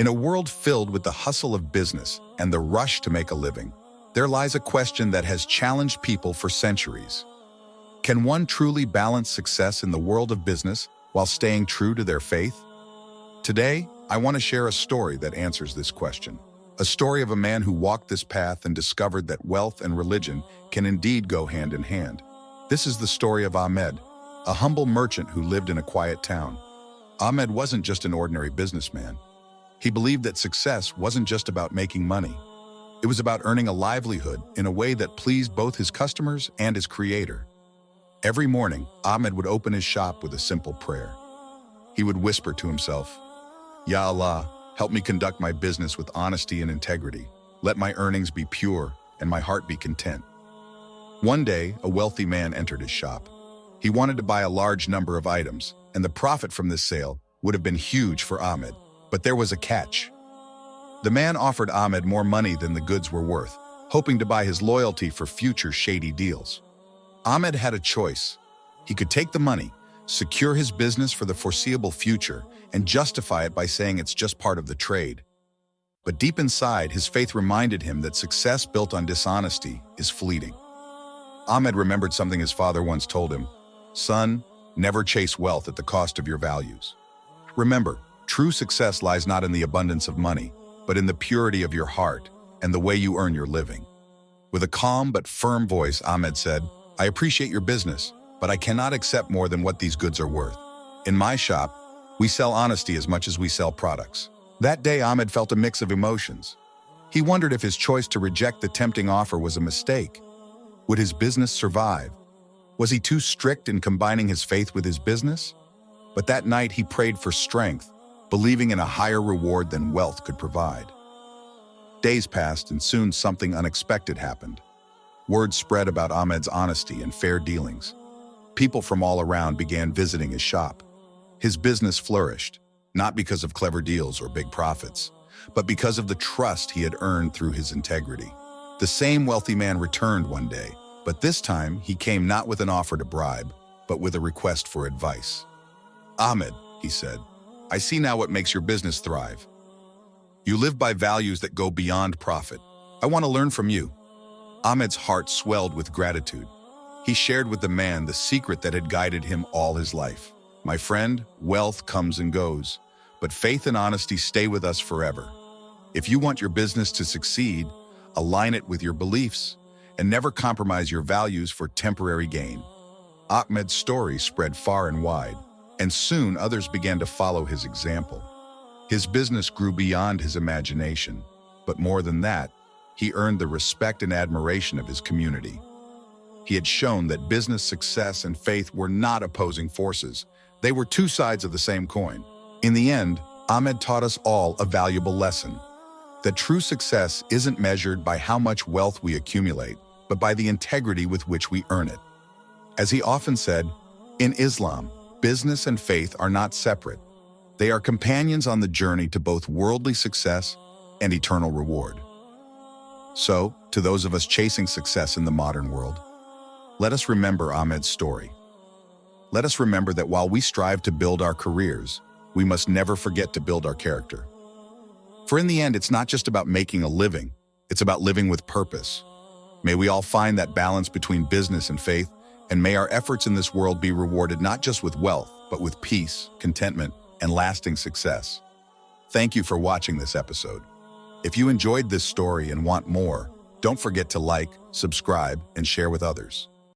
In a world filled with the hustle of business and the rush to make a living, there lies a question that has challenged people for centuries. Can one truly balance success in the world of business while staying true to their faith? Today, I want to share a story that answers this question. A story of a man who walked this path and discovered that wealth and religion can indeed go hand in hand. This is the story of Ahmed, a humble merchant who lived in a quiet town. Ahmed wasn't just an ordinary businessman. He believed that success wasn't just about making money. It was about earning a livelihood in a way that pleased both his customers and his creator. Every morning, Ahmed would open his shop with a simple prayer. He would whisper to himself, "Ya Allah, help me conduct my business with honesty and integrity. Let my earnings be pure and my heart be content." One day, a wealthy man entered his shop. He wanted to buy a large number of items, and the profit from this sale would have been huge for Ahmed. But there was a catch. The man offered Ahmed more money than the goods were worth, hoping to buy his loyalty for future shady deals. Ahmed had a choice. He could take the money, secure his business for the foreseeable future, and justify it by saying it's just part of the trade. But deep inside, his faith reminded him that success built on dishonesty is fleeting. Ahmed remembered something his father once told him, "Son, never chase wealth at the cost of your values." Remember, true success lies not in the abundance of money, but in the purity of your heart and the way you earn your living. With a calm but firm voice, Ahmed said, "I appreciate your business, but I cannot accept more than what these goods are worth. In my shop, we sell honesty as much as we sell products." That day, Ahmed felt a mix of emotions. He wondered if his choice to reject the tempting offer was a mistake. Would his business survive? Was he too strict in combining his faith with his business? But that night, he prayed for strength, believing in a higher reward than wealth could provide. Days passed, and soon something unexpected happened. Word spread about Ahmed's honesty and fair dealings. People from all around began visiting his shop. His business flourished, not because of clever deals or big profits, but because of the trust he had earned through his integrity. The same wealthy man returned one day, but this time he came not with an offer to bribe, but with a request for advice. "Ahmed," he said, "I see now what makes your business thrive. You live by values that go beyond profit. I want to learn from you." Ahmed's heart swelled with gratitude. He shared with the man the secret that had guided him all his life. "My friend, wealth comes and goes, but faith and honesty stay with us forever. If you want your business to succeed, align it with your beliefs and never compromise your values for temporary gain." Ahmed's story spread far and wide, and soon others began to follow his example. His business grew beyond his imagination, but more than that, he earned the respect and admiration of his community. He had shown that business success and faith were not opposing forces. They were two sides of the same coin. In the end, Ahmed taught us all a valuable lesson: that true success isn't measured by how much wealth we accumulate, but by the integrity with which we earn it. As he often said, in Islam, business and faith are not separate. They are companions on the journey to both worldly success and eternal reward. So, to those of us chasing success in the modern world, let us remember Ahmed's story. Let us remember that while we strive to build our careers, we must never forget to build our character. For in the end, it's not just about making a living, it's about living with purpose. May we all find that balance between business and faith, and may our efforts in this world be rewarded not just with wealth, but with peace, contentment, and lasting success. Thank you for watching this episode. If you enjoyed this story and want more, don't forget to like, subscribe, and share with others.